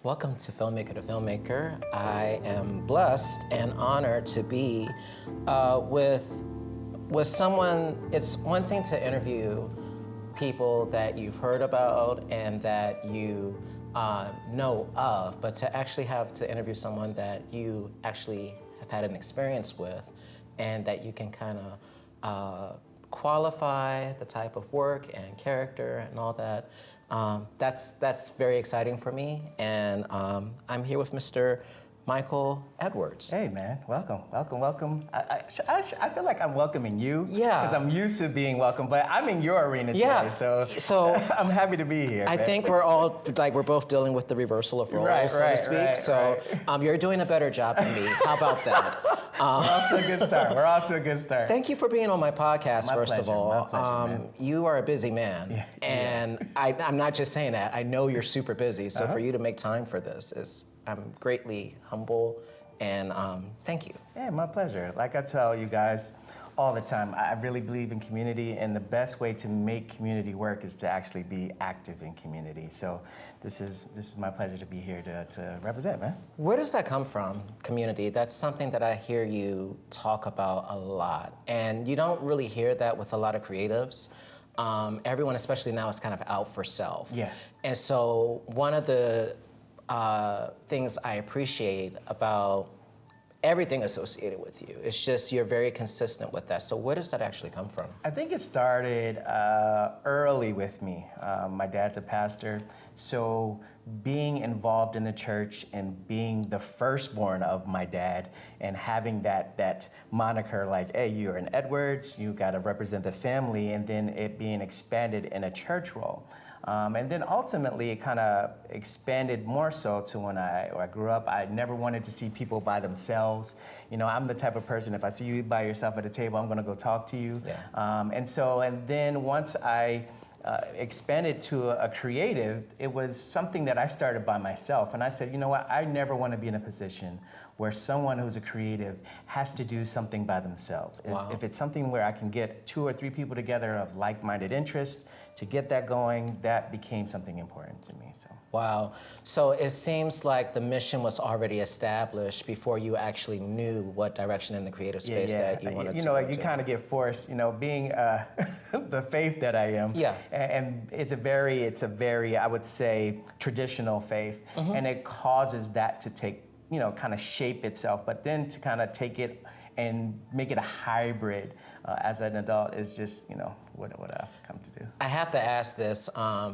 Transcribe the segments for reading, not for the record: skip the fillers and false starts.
Welcome to Filmmaker to Filmmaker. I am blessed and honored to be with someone. It's one thing to interview people that you've heard about and that you know of, but to actually have to interview someone that you actually have had an experience with and that you can kind of qualify the type of work and character and all that. That's very exciting for me, and I'm here with Mr. Michael Edwards. Hey man, welcome. I feel like I'm welcoming you. Yeah. Because I'm used to being welcomed, but I'm in your arena today, so I'm happy to be here. I think we're all we're both dealing with the reversal of roles, so to speak. You're doing a better job than me. How about that? We're off to a good start. Thank you for being on my podcast, first of all. My pleasure, man. You are a busy man, and I'm not just saying that. I know you're super busy, so for you to make time for this I'm greatly humble, and thank you. Yeah, my pleasure. Like I tell you guys all the time, I really believe in community, and the best way to make community work is to actually be active in community. So this is my pleasure to be here to represent, man. Where does that come from, community? That's something that I hear you talk about a lot, and you don't really hear that with a lot of creatives. Everyone, especially now, is kind of out for self. Yeah. And so one of the things I appreciate about everything associated with you, it's just you're very consistent with that. So where does that actually come from? I think it started early with me. My dad's a pastor, so being involved in the church and being the firstborn of my dad and having that moniker like, hey, you're an Edwards, you gotta represent the family, and then it being expanded in a church role. And then ultimately it kind of expanded more so to when I grew up. I never wanted to see people by themselves. You know, I'm the type of person, if I see you by yourself at a table, I'm gonna go talk to you. Yeah. And then once I expanded to a creative, it was something that I started by myself. And I said, you know what, I never want to be in a position where someone who's a creative has to do something by themselves. Wow. If it's something where I can get 2 or 3 people together of like-minded interest to get that going, that became something important to me. So. Wow. So it seems like the mission was already established before you actually knew what direction in the creative space that you wanted to You know, go you to. kind of get forced, you know, being the faith that I am. Yeah. And it's a very, I would say, traditional faith. And it causes that to take, you know, kind of shape itself. But then to kind of take it and make it a hybrid as an adult is just, you know, what I've come to do. I have to ask this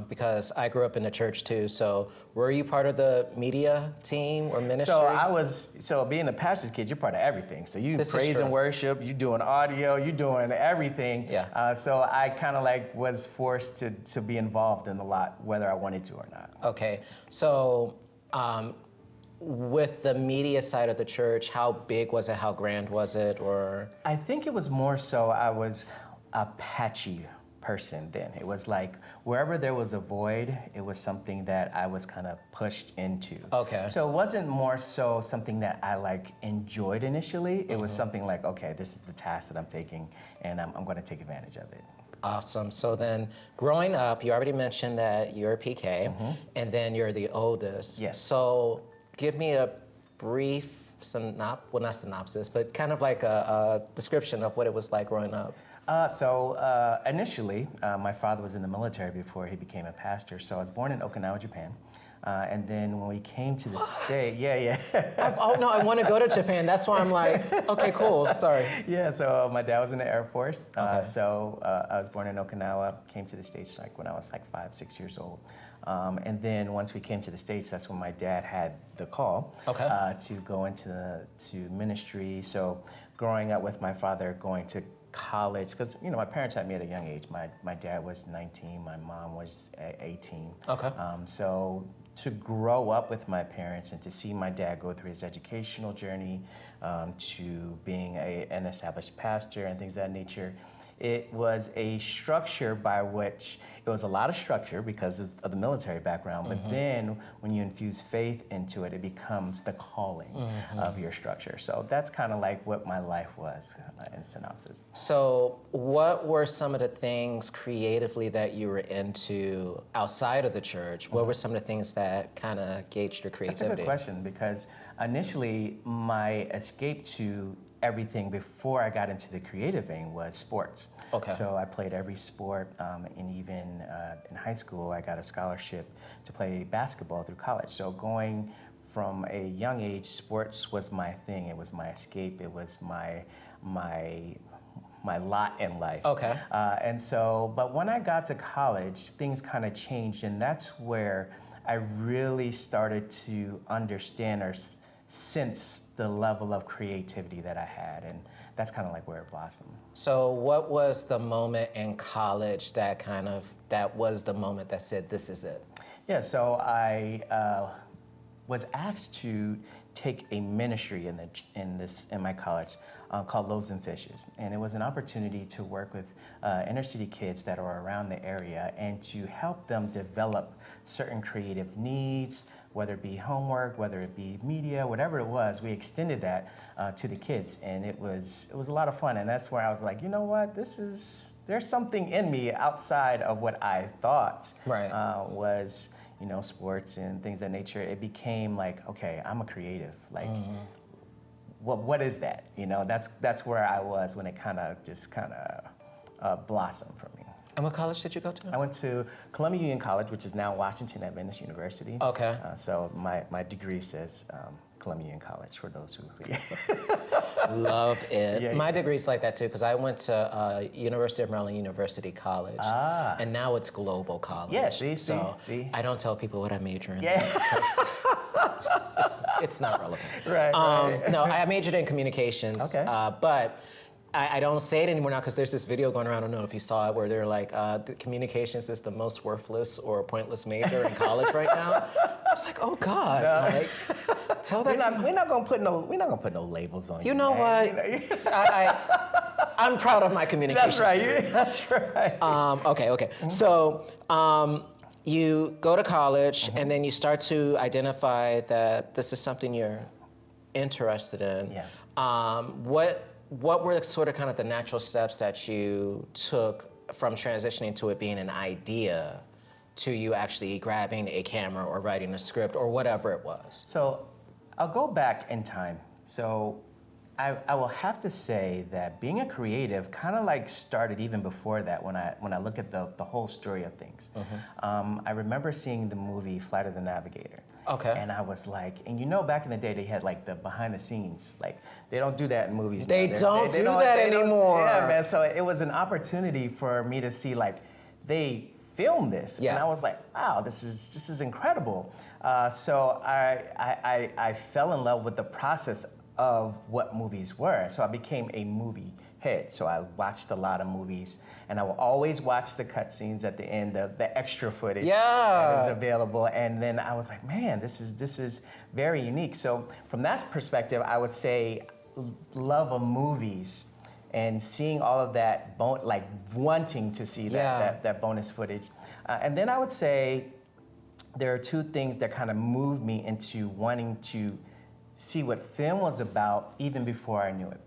because I grew up in the church too. So were you part of the media team or ministry? So being a pastor's kid, you're part of everything. So you This praise and worship, you doing audio, you doing everything. Yeah. So I kind of like was forced to be involved in a lot, whether I wanted to or not. Okay. So with the media side of the church, how big was it? How grand was it? Or I think it was more so I was a patchy person then. It was like wherever there was a void, it was something that I was kind of pushed into. Okay. So it wasn't more so something that I like enjoyed initially. It was something like, okay, this is the task that I'm taking and I'm going to take advantage of it. Awesome. So then growing up, you already mentioned that you're a PK and then you're the oldest. Yes. So give me a brief not synopsis, but kind of like a description of what it was like growing up. Initially, my father was in the military before he became a pastor. So I was born in Okinawa, Japan. And then when we came to the States, Oh no, I want to go to Japan. That's why I'm like, okay, cool, sorry. Yeah, so my dad was in the Air Force. Okay. So I was born in Okinawa, came to the States like when I was like 5, 6 years old. And then once we came to the States, that's when my dad had the call to go into ministry. So growing up with my father, going to college, because you know my parents had me at a young age. My dad was 19, my mom was 18. Okay. So to grow up with my parents and to see my dad go through his educational journey to being an established pastor and things of that nature, it was a structure by which it was a lot of structure because of the military background, but then when you infuse faith into it, it becomes the calling of your structure. So that's kind of like what my life was in synopsis. So what were some of the things creatively that you were into outside of the church? What were some of the things that kind of gauged your creativity? That's a good question, because initially my escape to everything before I got into the creative vein was sports. Okay. So I played every sport, and even in high school, I got a scholarship to play basketball through college. So going from a young age, sports was my thing. It was my escape. It was my lot in life. Okay. And so, but when I got to college, things kind of changed, and that's where I really started to understand or sense the level of creativity that I had, and that's kind of like where it blossomed. So what was the moment in college that was the moment that said, this is it? Yeah, so I was asked to take a ministry in my college called Loaves and Fishes, and it was an opportunity to work with inner city kids that are around the area and to help them develop certain creative needs, whether it be homework, whether it be media, whatever it was. We extended that to the kids, and it was a lot of fun. And that's where I was like, you know what, there's something in me outside of what I thought was, sports and things of that nature. It became like, okay, I'm a creative. Like, what is that? That's where I was when it kind of blossomed for me. And what college did you go to? I went to Columbia Union College, which is now Washington Adventist University. Okay. So my degree says Columbia Union College for those who. Love it. Yeah, My degree's like that too, because I went to University of Maryland University College, and now it's Global College. Yeah, see. I don't tell people what I major in. Yeah. It's not relevant. Right. No, I majored in communications. Okay. But I don't say it anymore now because there's this video going around, I don't know if you saw it, where they're like, the communications is the most worthless or pointless major in college right now. It's like, oh God, like, tell that we're not gonna put no labels on you. You know what? I'm proud of my communications. That's right. degree. That's right. Okay. So you go to college, and then you start to identify that this is something you're interested in. Yeah. What were sort of kind of the natural steps that you took from transitioning to it being an idea to you actually grabbing a camera or writing a script or whatever it was? So I'll go back in time. So I will have to say that being a creative kind of like started even before that when I look at the whole story of things. I remember seeing the movie Flight of the Navigator. Okay. And I was like, and back in the day they had like the behind the scenes, like they don't do that in movies. They don't do that anymore. Yeah, man. So it was an opportunity for me to see like they filmed this, and I was like, wow, this is incredible. So I fell in love with the process of what movies were. So I became a movie head. So I watched a lot of movies, and I will always watch the cutscenes at the end, the extra footage that is available. And then I was like, man, this is very unique. So from that perspective, I would say love of movies and seeing all of that, like wanting to see that bonus footage. And then I would say there are two things that kind of moved me into wanting to see what film was about even before I knew it.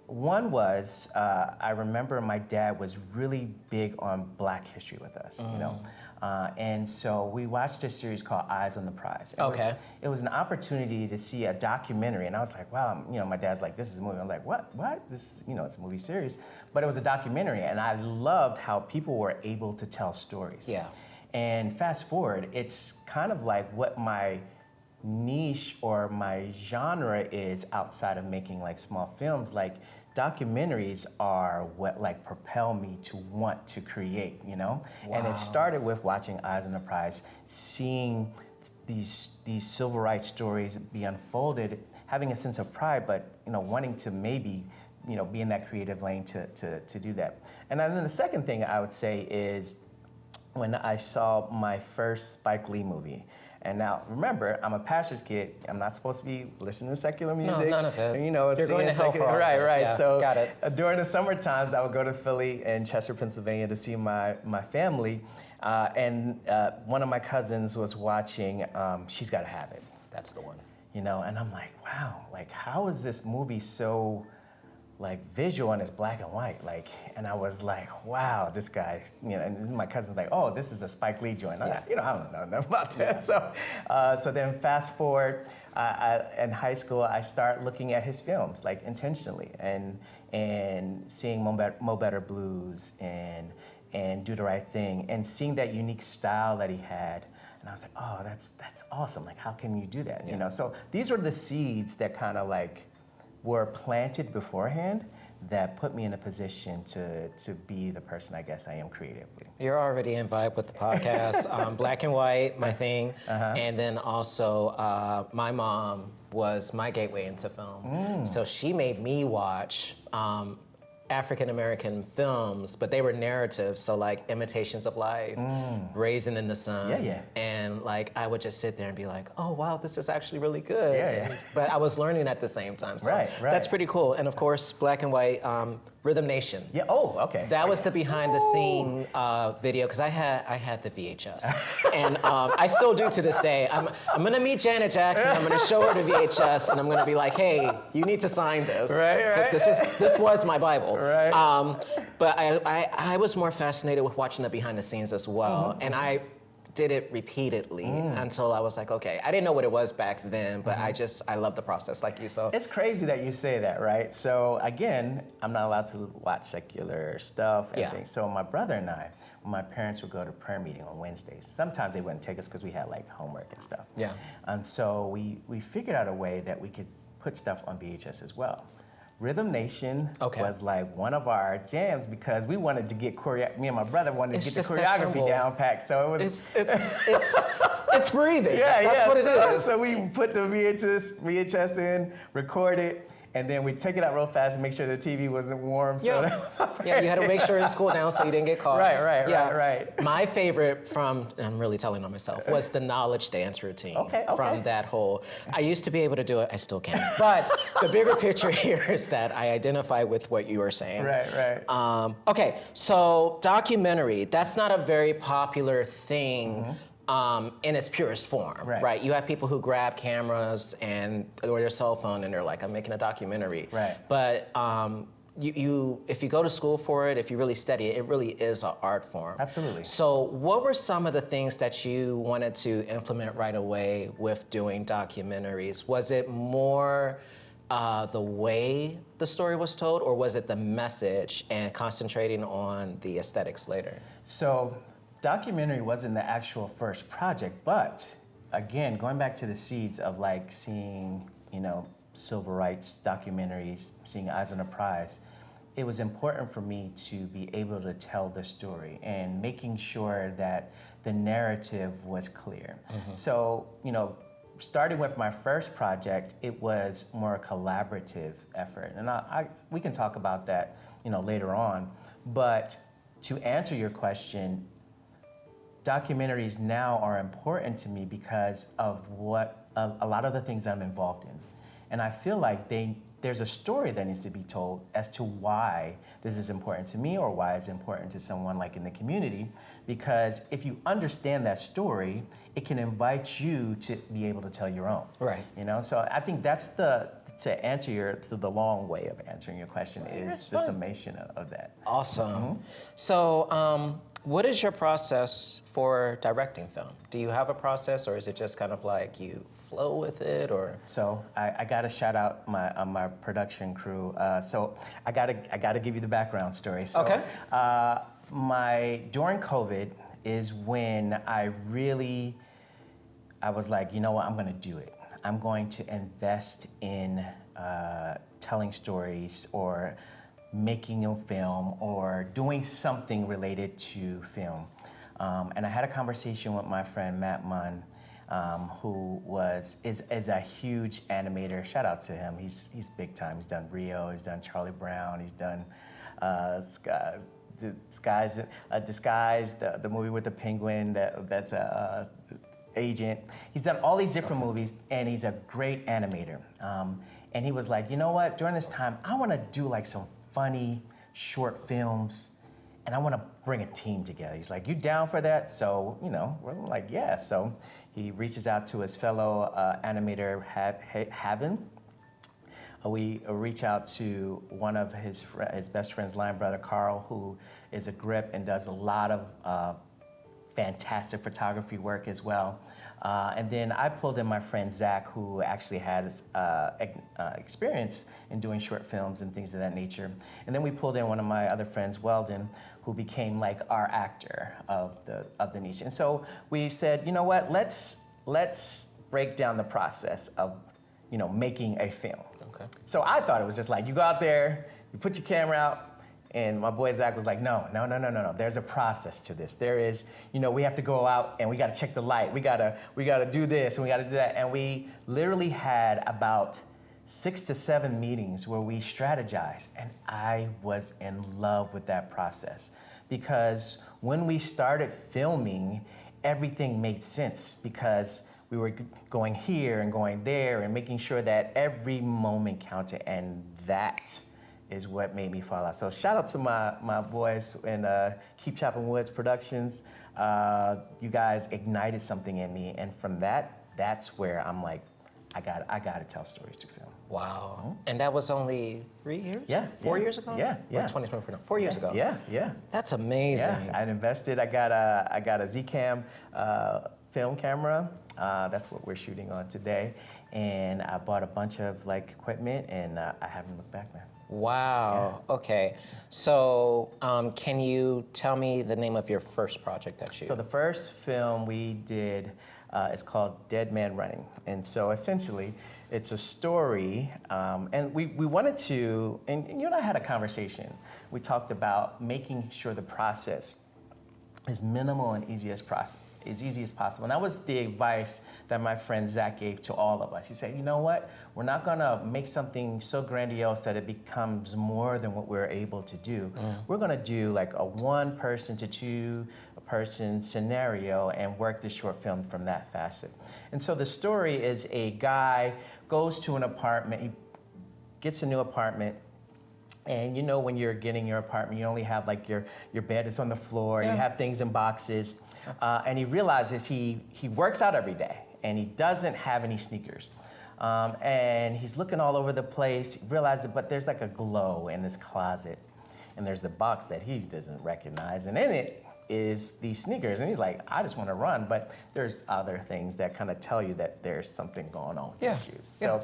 One was, I remember my dad was really big on Black history with us, and so we watched a series called Eyes on the Prize. It was an opportunity to see a documentary, and I was like, wow, my dad's like, this is a movie. I'm like, what? This is, it's a movie series. But it was a documentary, and I loved how people were able to tell stories. Yeah. And fast forward, it's kind of like what my niche or my genre is outside of making like small films. Like documentaries are what like propel me to want to create, Wow. And it started with watching Eyes on the Prize, seeing these civil rights stories be unfolded, having a sense of pride, but wanting to maybe be in that creative lane to do that. And then the second thing I would say is when I saw my first Spike Lee movie. And now, remember, I'm a pastor's kid. I'm not supposed to be listening to secular music. No, none of it. You know, You're going to hell for all right, of it. right. Yeah, So got it. during the summer times, I would go to Philly and Chester, Pennsylvania to see my family. And one of my cousins was watching She's Gotta Have It. That's the one. You know, and I'm like, wow, like how is this movie so like visual and it's black and white? Like, and I was like, wow, this guy, you know, and my cousin's like, oh, this is a Spike Lee joint. Yeah. You know, I don't know nothing about that. So then fast forward, in high school, I start looking at his films like intentionally and seeing Mo Better Blues and Do the Right Thing and seeing that unique style that he had. And I was like, oh, that's awesome. Like, how can you do that? You know, so these were the seeds that kind of like were planted beforehand that put me in a position to be the person I guess I am creatively. You're already in vibe with the podcast. Black and white, my thing. And then also, my mom was my gateway into film. So she made me watch African-American films, but they were narratives, so like Imitations of Life, Raisin in the Sun. Yeah, yeah. And like, I would just sit there and be like, oh wow, this is actually really good. Yeah, yeah. But I was learning at the same time, so Right. that's pretty cool. And of course, Black and White, Rhythm Nation. Yeah, oh, okay. That was the behind the scene video, because I had the VHS. And I still do to this day. I'm gonna meet Janet Jackson, I'm gonna show her the VHS, and I'm gonna be like, hey, you need to sign this. Right. Because this was my Bible. Right. But I was more fascinated with watching the behind the scenes as well. And I did it repeatedly until I was like, okay, I didn't know what it was back then, but I love the process like you, so. It's crazy that you say that, right? So again, I'm not allowed to watch secular stuff and things. So my brother and I, my parents would go to prayer meeting on Wednesdays. Sometimes they wouldn't take us because we had like homework and stuff. Yeah. And so we figured out a way that we could put stuff on VHS as well. Rhythm Nation was like one of our jams because we wanted to get me and my brother wanted to get the choreography down packed. So it was it's breathing. That's what it is. So we put the VHS in, record it, and then we take it out real fast and make sure the TV wasn't warm. So yeah, you had to make sure it was cool down so you didn't get caught. Right. My favorite from, I'm really telling on myself, was the knowledge dance routine. From that whole, I used to be able to do it, I still can. But the bigger picture here is that I identify with what you were saying. Right. Okay, so documentary, that's not a very popular thing. In its purest form, right? You have people who grab cameras or their cell phone and they're like, I'm making a documentary. Right. But if you go to school for it, if you really study it, it really is an art form. Absolutely. So what were some of the things that you wanted to implement right away with doing documentaries? Was it more the way the story was told, or was it the message and concentrating on the aesthetics later? So, documentary wasn't the actual first project, but again, going back to the seeds of like seeing, you know, civil rights documentaries, seeing Eyes on the Prize, it was important for me to be able to tell the story and making sure that the narrative was clear. So, you know, starting with my first project, it was more a collaborative effort. And we can talk about that, you know, later on. But to answer your question, documentaries now are important to me because of a lot of the things I'm involved in. And I feel like there's a story that needs to be told as to why this is important to me or why it's important to someone like in the community. Because if you understand that story, it can invite you to be able to tell your own. Right. You know, so I think that's the long way of answering your question is the summation of that. Awesome. So, what is your process for directing film? Do you have a process, or is it just kind of like you flow with it, or? So I got to shout out my production crew. So I gotta give you the background story. So, during COVID is when I was like, you know what, I'm gonna do it. I'm going to invest in telling stories or making a film or doing something related to film. And I had a conversation with my friend Matt Munn, who is a huge animator. Shout out to him. He's big time. He's done Rio. He's done Charlie Brown. He's done Disguise, the movie with the penguin. agent. He's done all these different movies, and he's a great animator. And he was like, you know what? During this time, I want to do like some funny short films, and I want to bring a team together. He's like, you down for that? So, you know, we're like, yeah. So he reaches out to his fellow animator, Havin. We reach out to one of his best friends, line brother Carl, who is a grip and does a lot of fantastic photography work as well. And then I pulled in my friend Zach, who actually has experience in doing short films and things of that nature. And then we pulled in one of my other friends, Weldon, who became like our actor of the niche. And so we said, you know what, let's break down the process of, you know, making a film. Okay. So I thought it was just like, you go out there, you put your camera out, and my boy Zach was like, no. There's a process to this. There is, you know, we have to go out and we got to check the light. We got to do this and we got to do that. And we literally had about 6 to 7 meetings where we strategized. And I was in love with that process because when we started filming, everything made sense because we were going here and going there and making sure that every moment counted, and that is what made me fall out. So shout out to my boys in Keep Chopping Woods Productions. You guys ignited something in me, and from that's where I'm like, I got to tell stories to film. Wow. Mm-hmm. And that was only 3 years? Yeah. 4 years ago? Yeah. Or 2024? No, 4 years ago. Yeah. That's amazing. Yeah, I invested. I got a Z-Cam film camera. That's what we're shooting on today. And I bought a bunch of like equipment, and I haven't looked back, man. Wow. Yeah. Okay. So, can you tell me the name of your first project that you? So the first film we did is called Dead Man Running, and so essentially, it's a story. And we wanted to, and you and I had a conversation. We talked about making sure the process is minimal and easy as possible. And that was the advice that my friend Zach gave to all of us. He said, you know what? We're not gonna make something so grandiose that it becomes more than what we're able to do. We're gonna do like a 1 person to 2 person scenario and work the short film from that facet. And so the story is a guy goes to an apartment, he gets a new apartment. And you know, when you're getting your apartment, you only have like your bed is on the floor, you have things in boxes. And he realizes he works out every day and he doesn't have any sneakers. And he's looking all over the place, he realizes, but there's like a glow in his closet. And there's the box that he doesn't recognize. And in it is these sneakers. And he's like, I just want to run. But there's other things that kind of tell you that there's something going on with these shoes. So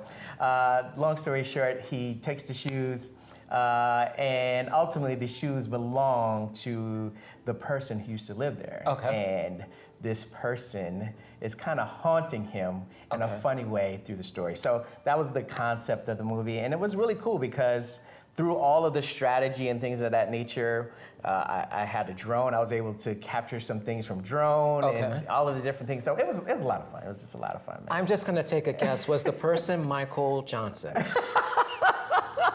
long story short, he takes the shoes, and ultimately the shoes belong to the person who used to live there. Okay. And this person is kind of haunting him in a funny way through the story. So that was the concept of the movie. And it was really cool because through all of the strategy and things of that nature, I had a drone. I was able to capture some things from drone and all of the different things. So it was a lot of fun. It was just a lot of fun, man. I'm just gonna take a guess. Was the person Michael Johnson?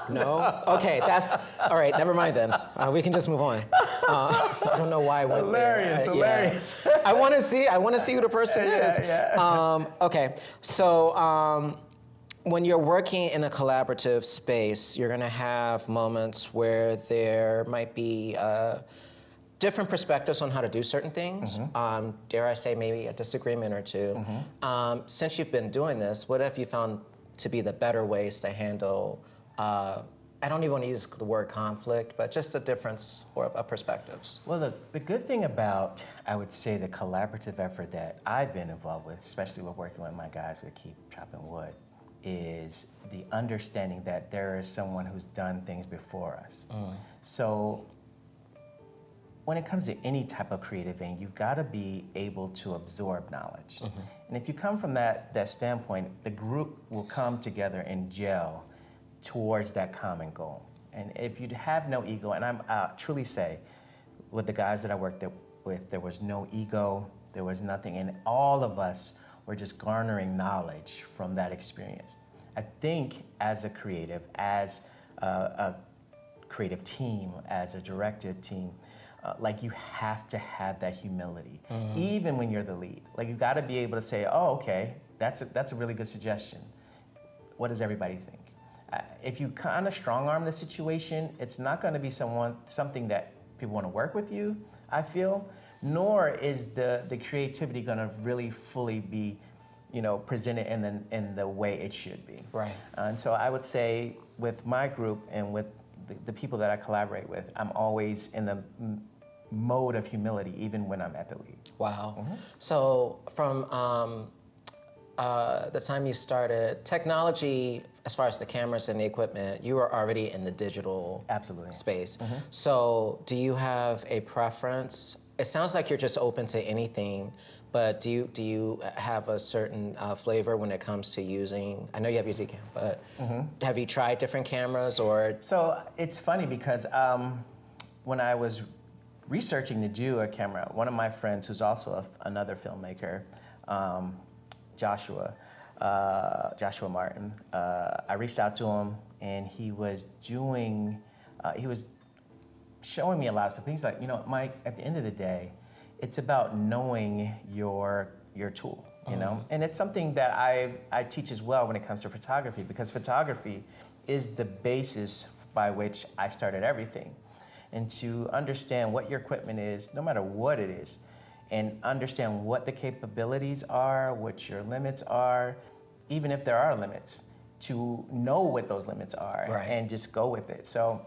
No? Okay, that's, all right, never mind then. We can just move on. I don't know why I went there. Hilarious. I wanna see who the person is. Okay, so when you're working in a collaborative space, you're gonna have moments where there might be different perspectives on how to do certain things. Dare I say maybe a disagreement or two. Since you've been doing this, what have you found to be the better ways to handle I don't even want to use the word conflict, but just a difference of perspectives. Well, the good thing about, I would say, the collaborative effort that I've been involved with, especially with working with my guys with Keep Chopping Wood, is the understanding that there is someone who's done things before us. So when it comes to any type of creative thing, you've got to be able to absorb knowledge. And if you come from that standpoint, the group will come together and gel towards that common goal. And if you have no ego, and I truly say, with the guys that I worked with, there was no ego, there was nothing, and all of us were just garnering knowledge from that experience. I think as a creative, as a creative team, as a directive team, like you have to have that humility, even when you're the lead. Like you got to be able to say, oh, okay, that's a really good suggestion. What does everybody think? If you kind of strong arm the situation, it's not going to be something that people want to work with you, I feel, nor is the creativity going to really fully be, presented in the way it should be. Right. And so I would say with my group and with the people that I collaborate with, I'm always in the mode of humility, even when I'm at the lead. Wow. So from the time you started, technology, as far as the cameras and the equipment, you were already in the digital Absolutely. space. So do you have a preference? It sounds like you're just open to anything, but do you have a certain flavor when it comes to using, I know you have your Z-Cam, but have you tried different cameras or? So it's funny because when I was researching to do a camera, one of my friends who's also another filmmaker, Joshua Martin, I reached out to him and he was showing me a lot of stuff. He's like, Mike, at the end of the day, it's about knowing your tool, And it's something that I teach as well when it comes to photography, because photography is the basis by which I started everything. And to understand what your equipment is, no matter what it is, and understand what the capabilities are, what your limits are, even if there are limits, to know what those limits are, right, and just go with it. So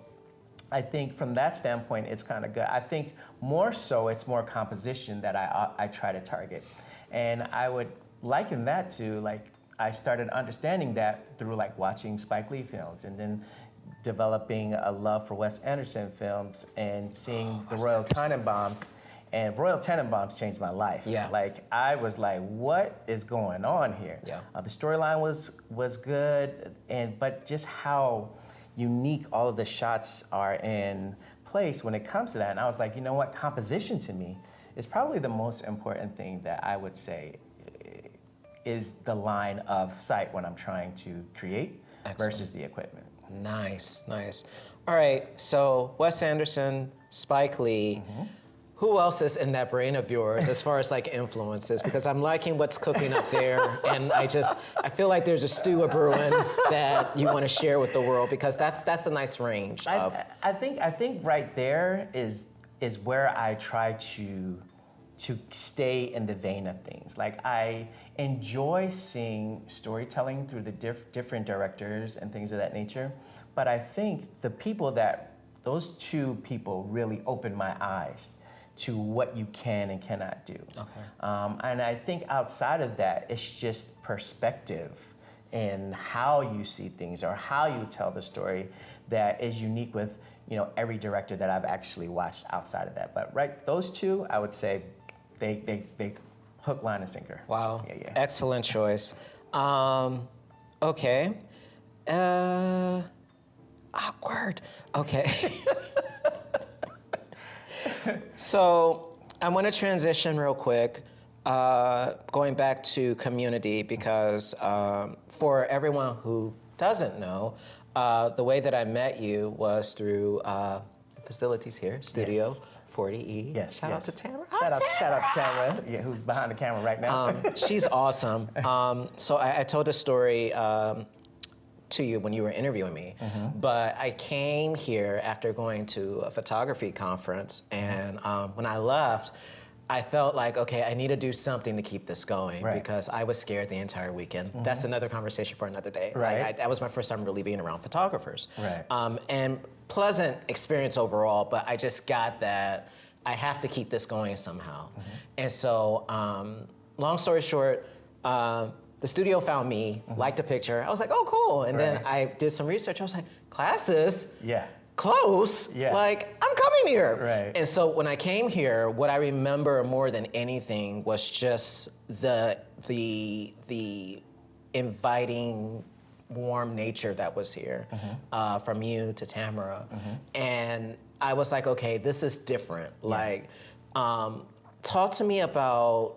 I think from that standpoint, it's kind of good. I think more so it's more composition that I try to target. And I would liken that to, like, I started understanding that through like watching Spike Lee films and then developing a love for Wes Anderson films and seeing the Royal Tenenbaums. And Royal Tenenbaums changed my life. Yeah. Like, I was like, what is going on here? Yeah. The storyline was good, but just how unique all of the shots are in place when it comes to that. And I was like, you know what? Composition to me is probably the most important thing that I would say is the line of sight when I'm trying to create. Excellent. Versus the equipment. Nice, nice. All right, so Wes Anderson, Spike Lee, who else is in that brain of yours as far as like influences? Because I'm liking what's cooking up there, and I feel like there's a stew of brewing that you want to share with the world, because that's a nice range of. I think right there is where I try to stay in the vein of things. Like, I enjoy seeing storytelling through the different directors and things of that nature, but I think those two people really opened my eyes to what you can and cannot do. Okay. And I think outside of that, it's just perspective in how you see things or how you tell the story that is unique with every director that I've actually watched outside of that. But right, those two, I would say, they hook, line, and sinker. Wow. Yeah. Excellent choice. Okay. Awkward. Okay. So I want to transition real quick, going back to community, because for everyone who doesn't know, the way that I met you was through facilities here, Studio 40E. Yes. Shout out to Tamara. Shout out to Tamara, who's behind the camera right now. She's awesome. So I told a story to you when you were interviewing me, but I came here after going to a photography conference, and when I left, I felt like, okay, I need to do something to keep this going, because I was scared the entire weekend. That's another conversation for another day. Right. That was my first time really being around photographers. Right. And pleasant experience overall, but I just got that I have to keep this going somehow. And so, long story short, the studio found me, liked a picture. I was like, oh, cool. And then I did some research. I was like, classes? Yeah. Close? Yeah. Like, I'm coming here. Right. And so when I came here, what I remember more than anything was just the inviting, warm nature that was here, from you to Tamara. And I was like, okay, this is different. Like, talk to me about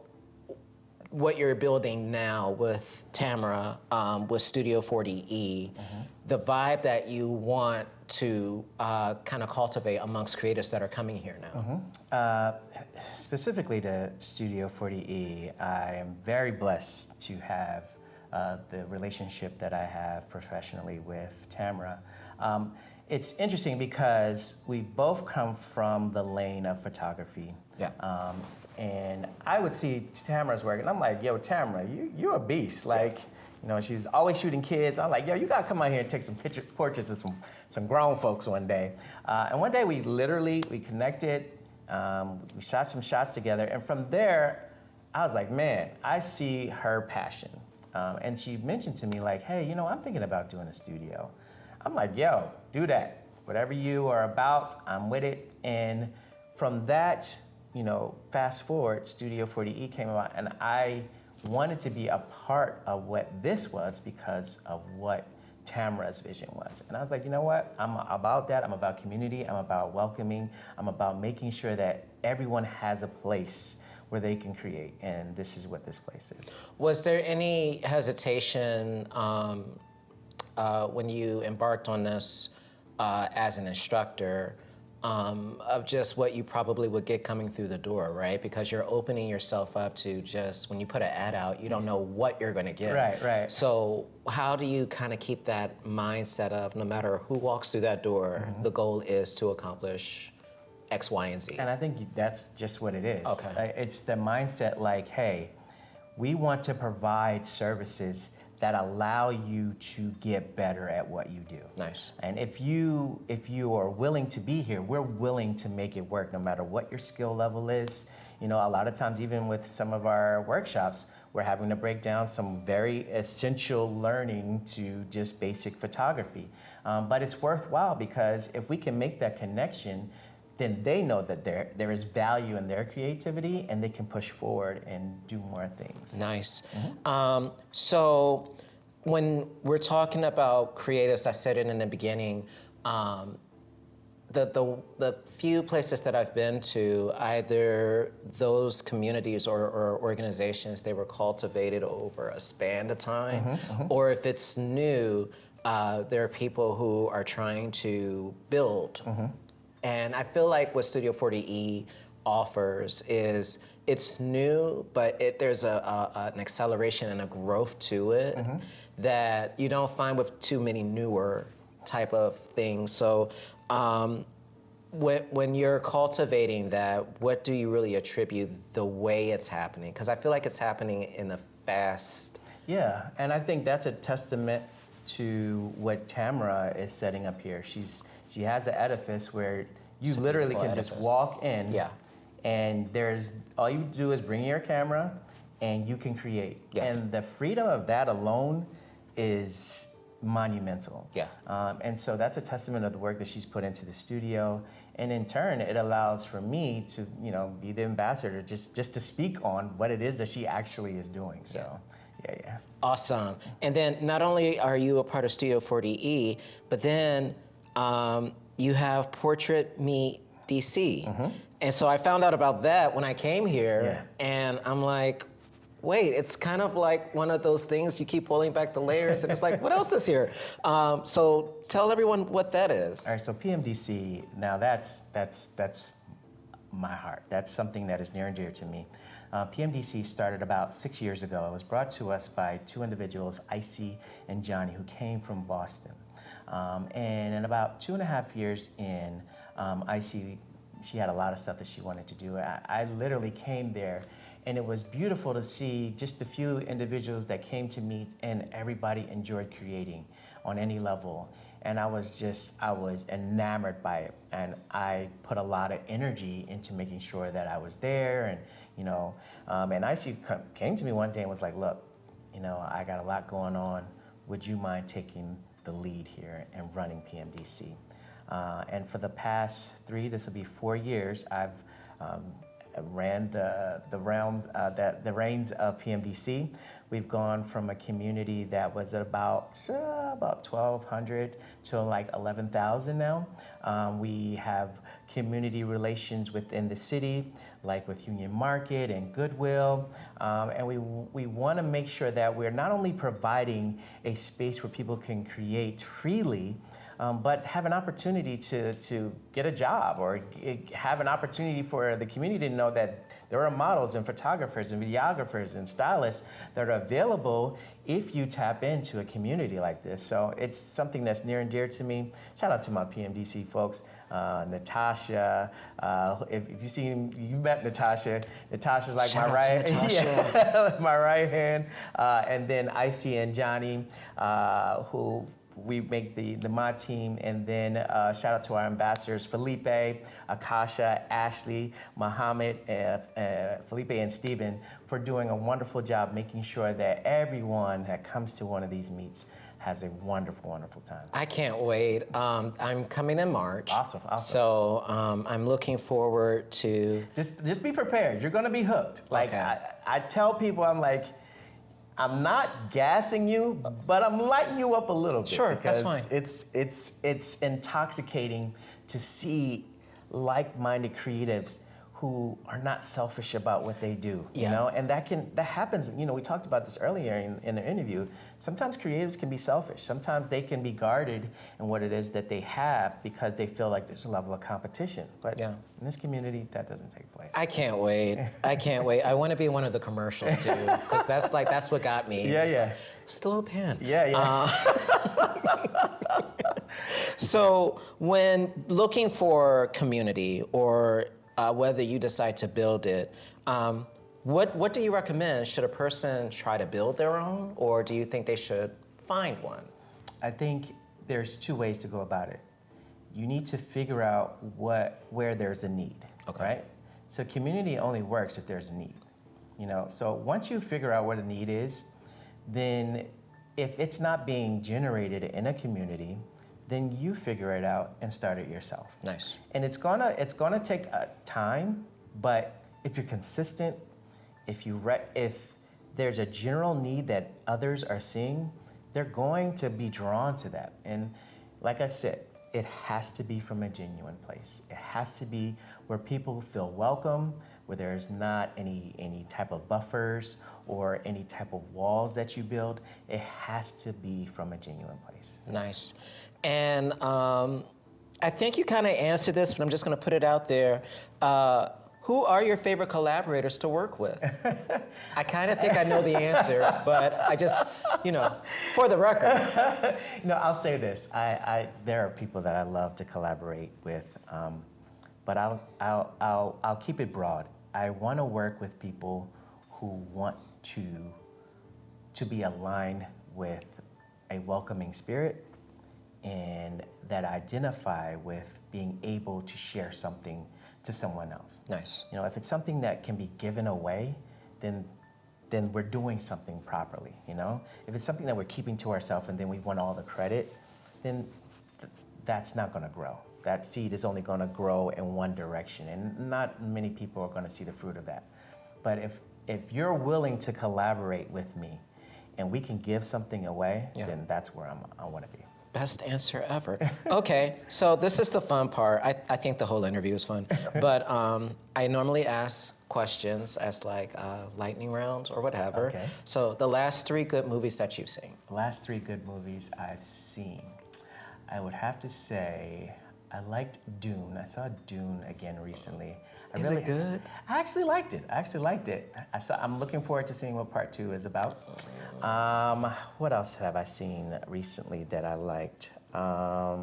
what you're building now with Tamara, with Studio 40E, the vibe that you want to kind of cultivate amongst creatives that are coming here now? Specifically to Studio 40E, I am very blessed to have the relationship that I have professionally with Tamara. It's interesting because we both come from the lane of photography. Yeah. And I would see Tamara's work, and I'm like, yo, Tamara, you're a beast. Like, you know, she's always shooting kids. I'm like, yo, you gotta come out here and take some portraits of some grown folks one day. And one day we connected, we shot some shots together, and from there, I was like, man, I see her passion. And she mentioned to me like, hey, you know, I'm thinking about doing a studio. I'm like, yo, do that. Whatever you are about, I'm with it. And from that, you know, fast forward, Studio 40E came about, and I wanted to be a part of what this was because of what Tamara's vision was. And I was like, you know what? I'm about that. I'm about community. I'm about welcoming. I'm about making sure that everyone has a place where they can create, and this is what this place is. Was there any hesitation when you embarked on this as an instructor of just what you probably would get coming through the door, right? Because you're opening yourself up to just, when you put an ad out, you don't know what you're gonna get. Right. So how do you kind of keep that mindset of no matter who walks through that door, the goal is to accomplish X, Y, and Z? And I think that's just what it is. Okay. It's the mindset like, hey, we want to provide services that allow you to get better at what you do. Nice. And if you are willing to be here, we're willing to make it work no matter what your skill level is. You know, a lot of times even with some of our workshops, we're having to break down some very essential learning to just basic photography. But it's worthwhile because if we can make that connection, then they know that there is value in their creativity and they can push forward and do more things. Nice. So when we're talking about creatives, I said it in the beginning, the few places that I've been to, either those communities or organizations, they were cultivated over a span of time, or if it's new, there are people who are trying to build. And I feel like what Studio 40E offers is it's new, but there's an acceleration and a growth to it that you don't find with too many newer type of things. So when you're cultivating that, what do you really attribute the way it's happening? Because I feel like it's happening in a fast... Yeah, and I think that's a testament to what Tamara is setting up here. She has an edifice where you literally can just walk in, and all you do is bring your camera and you can create. And the freedom of that alone is monumental. And so that's a testament of the work that she's put into the studio. And in turn, it allows for me to, you know, be the ambassador, just to speak on what it is that she actually is doing. So, yeah. Awesome. And then not only are you a part of Studio 40E, but then you have Portrait Me DC. And so I found out about that when I came here, and I'm like, wait, it's kind of like one of those things you keep pulling back the layers, and it's like, what else is here? So tell everyone what that is. All right, so PMDC, now that's my heart. That's something that is near and dear to me. PMDC started about 6 years ago. It was brought to us by two individuals, Icy and Johnny, who came from Boston. And in about 2.5 years in, Icy, she had a lot of stuff that she wanted to do. I literally came there, and it was beautiful to see just the few individuals that came to meet, and everybody enjoyed creating on any level. And I was enamored by it. And I put a lot of energy into making sure that I was there, and, you know, and Icy came to me one day and was like, look, you know, I got a lot going on. Would you mind taking the lead here and running PMDC? And for the past this will be 4 years, I've ran the reins of PMDC. We've gone from a community that was about 1,200 to like 11,000 now. We have community relations within the city, like with Union Market and Goodwill, and we want to make sure that we're not only providing a space where people can create freely, but have an opportunity to get a job, or have an opportunity for the community to know that there are models and photographers and videographers and stylists that are available if you tap into a community like this. So it's something that's near and dear to me. Shout out to my PMDC folks, Natasha. If you seen, you met Natasha. Natasha's like Shout my out to right, Natasha. my right hand, and then Icy and Johnny, who we make the mod team, and then shout out to our ambassadors, Felipe, Akasha, Ashley, Muhammad, Felipe and Steven, for doing a wonderful job making sure that everyone that comes to one of these meets has a wonderful, wonderful time. I can't wait. I'm coming in March. Awesome. So I'm looking forward to... Just be prepared. You're gonna be hooked. Like, Okay. I tell people, I'm not gassing you, but I'm lighting you up a little bit. Sure, that's because fine. it's intoxicating to see like-minded creatives who are not selfish about what they do, you Yeah. know? And that happens, we talked about this earlier in the interview. Sometimes creatives can be selfish. Sometimes they can be guarded in what it is that they have because they feel like there's a level of competition. But Yeah. in this community, that doesn't take place. I can't wait. I can't wait. I want to be in one of the commercials too, because that's what got me. Yeah, It's yeah. like, still pen. Yeah. So when looking for community, or whether you decide to build it, what do you recommend? Should a person try to build their own, or do you think they should find one? I think there's two ways to go about it. You need to figure out where there's a need, Okay. right? So community only works if there's a need, So once you figure out what a need is, then if it's not being generated in a community, then you figure it out and start it yourself. Nice. And it's gonna take time, but if you're consistent, if there's a general need that others are seeing, they're going to be drawn to that. And like I said, it has to be from a genuine place. It has to be where people feel welcome, where there's not any type of buffers or any type of walls that you build. It has to be from a genuine place. Nice. And I think you kind of answered this, but I'm just going to put it out there. Who are your favorite collaborators to work with? I kind of think I know the answer, but I just, for the record. I'll say this. There are people that I love to collaborate with, but I'll keep it broad. I want to work with people who want to be aligned with a welcoming spirit, and that identify with being able to share something to someone else. Nice. If it's something that can be given away, then we're doing something properly, If it's something that we're keeping to ourselves and then we want all the credit, then that's not gonna grow. That seed is only gonna grow in one direction, and not many people are gonna see the fruit of that. But if you're willing to collaborate with me and we can give something away, Yeah. then that's where I wanna be. Best answer ever. Okay, so this is the fun part. I think the whole interview is fun, but I normally ask questions as like lightning rounds or whatever. Okay. So the last 3 good movies that you've seen. The last 3 good movies I've seen, I would have to say I liked Dune. I saw Dune again recently. Is it good? I actually liked it. I'm looking forward to seeing what part 2 is about. What else have I seen recently that I liked? It got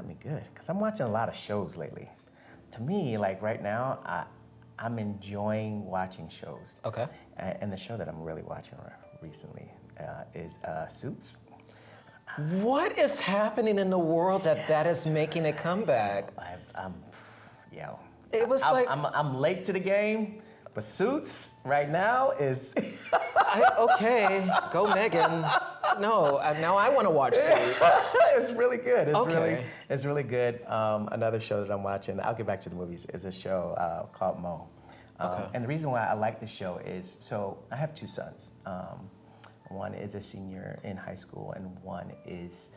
me good, because I'm watching a lot of shows lately. To me, like right now, I'm enjoying watching shows. Okay. And the show that I'm really watching recently is Suits. What is happening in the world that is making a comeback? It was I'm late to the game, but Suits right now is Okay, go Megan. No, now I want to watch Suits. It's really good. Okay. It's really good. Another show that I'm watching, I'll get back to the movies, is a show called Mo. Okay. And the reason why I like the show is, so I have two sons. One is a senior in high school and one is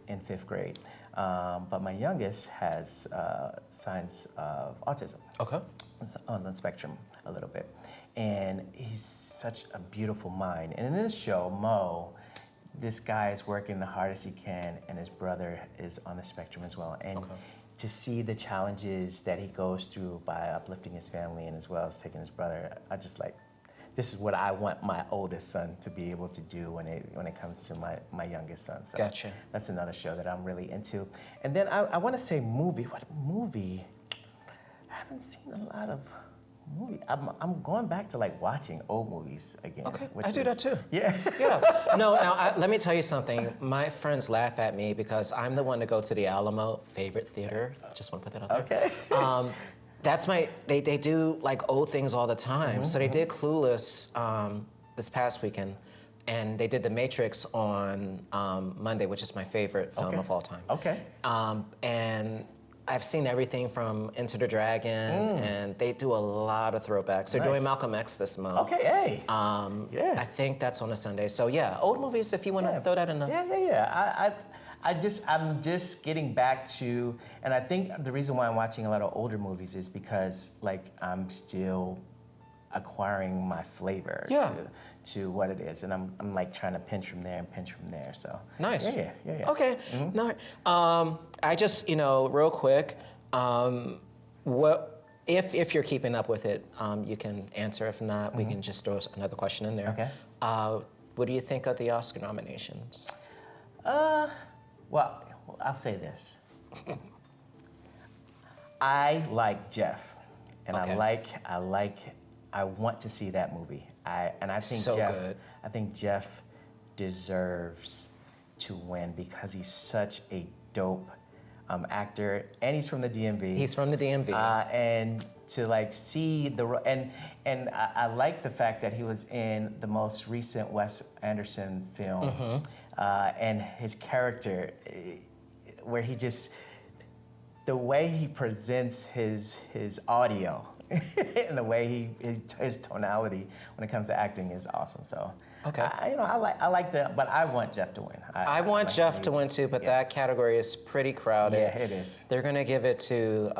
in 5th grade. But my youngest has signs of autism. Okay. He's on the spectrum a little bit. And he's such a beautiful mind. And in this show, Mo, this guy is working the hardest he can, and his brother is on the spectrum as well. And to see the challenges that he goes through by uplifting his family and as well as taking his brother, I just like, this is what I want my oldest son to be able to do when it comes to my youngest son. So Gotcha. that's another show that I'm really into. And then I want to say movie. What movie? I haven't seen a lot of movie. I'm going back to like watching old movies again. Okay, I do that too. Yeah. Yeah. No, now let me tell you something. My friends laugh at me because I'm the one to go to the Alamo favorite theater. Just want to put that out there. Okay. That's they do like old things all the time. So they did Clueless this past weekend, and they did The Matrix on Monday, which is my favorite film of all time. Okay. And I've seen everything from Enter the Dragon, and they do a lot of throwbacks. They're doing Malcolm X this month. Okay, hey. Yeah. I think that's on a Sunday. So yeah, old movies if you want to throw that in the... Yeah. I'm just getting back to, and I think the reason why I'm watching a lot of older movies is because like I'm still acquiring my flavor to what it is, and I'm like trying to pinch from there and pinch from there. So nice. Yeah. Okay. No. I just real quick, what if you're keeping up with it, you can answer. If not, we can just throw another question in there. Okay. What do you think of the Oscar nominations? Well, I'll say this. I like Jeff, and I want to see that movie. I think So Jeff, good. I think Jeff deserves to win because he's such a dope actor, and he's from the DMV. He's from the DMV. And to like see and I like the fact that he was in the most recent Wes Anderson film, and his character, where he just, the way he presents his audio and the way his tonality when it comes to acting is awesome. So okay, I like that, but I want Jeff to win. I want like Jeff to win too, but that category is pretty crowded. Yeah, it is. They're gonna give it to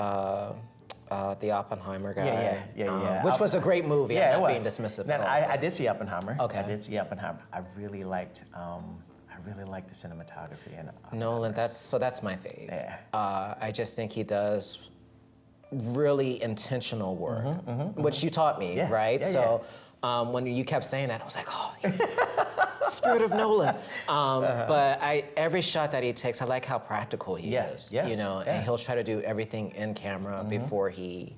the Oppenheimer guy. Yeah. Which was a great movie. Yeah, I'm it not was. being dismissive Then at all. I did see Oppenheimer. Okay. I did see Oppenheimer. I really liked the cinematography and Nolan, that's my fave. Yeah. I just think he does really intentional work, which you taught me, Yeah, right? yeah, So when you kept saying that, I was like, oh, spirit of Nolan. But every shot that he takes, I like how practical he is. Yeah, And he'll try to do everything in camera before he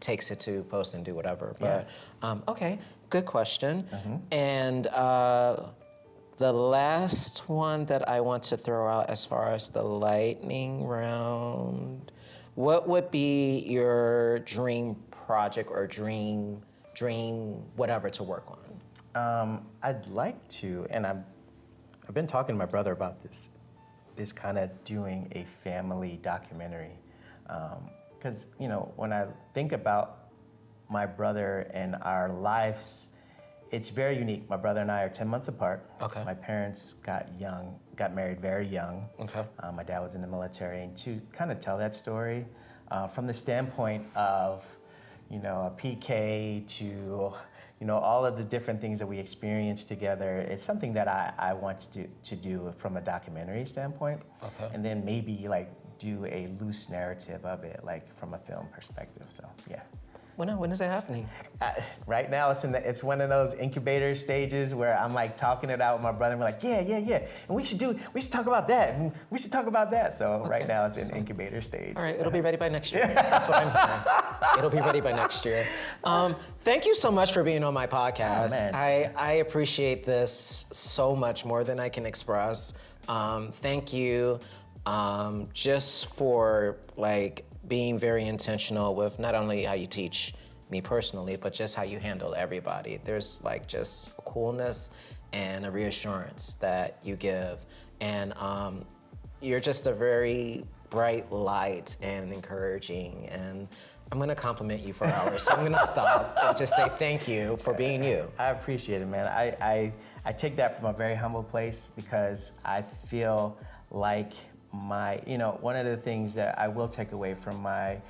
takes it to post and do whatever. But okay, good question. And the last one that I want to throw out as far as the lightning round, what would be your dream project or dream whatever to work on? I'd like to, and I've been talking to my brother about this kind of doing a family documentary. Because, when I think about my brother and our lives, it's very unique. My brother and I are 10 months apart. Okay. My parents got married very young. Okay. My dad was in the military, and to kind of tell that story from the standpoint of, a PK to, all of the different things that we experienced together, it's something that I want to do from a documentary standpoint. Okay. And then maybe like do a loose narrative of it, like from a film perspective. So yeah. When is that happening? Right now, it's one of those incubator stages where I'm like talking it out with my brother. And we're like, yeah, and we should talk about that. And we should talk about that. So right now, it's in incubator stage. All right, it'll be ready by next year. That's what I'm hearing. It'll be ready by next year. Thank you so much for being on my podcast. Oh, man. I appreciate this so much more than I can express. Thank you, just for being very intentional with not only how you teach me personally, but just how you handle everybody. There's like just a coolness and a reassurance that you give. And you're just a very bright light and encouraging. And I'm gonna compliment you for hours, so I'm gonna stop and just say thank you for being you. I appreciate it, man. I take that from a very humble place because I feel like one of the things that I will take away from my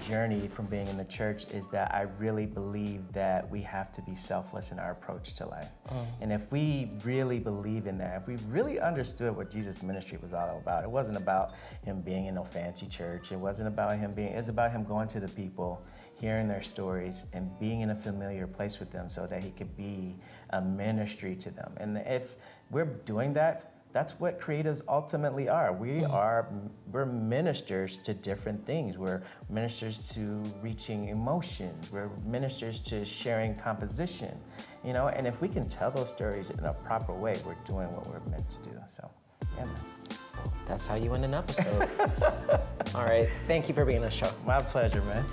journey from being in the church is that I really believe that we have to be selfless in our approach to life. And if we really believe in that, if we really understood what Jesus' ministry was all about, it wasn't about him being in no fancy church. It wasn't about it's about him going to the people, hearing their stories, and being in a familiar place with them so that he could be a ministry to them. And if we're doing that, that's what creatives ultimately are. We're ministers to different things. We're ministers to reaching emotions. We're ministers to sharing composition, and if we can tell those stories in a proper way, we're doing what we're meant to do. So, yeah, man. That's how you end an episode. All right, thank you for being on the show. My pleasure, man.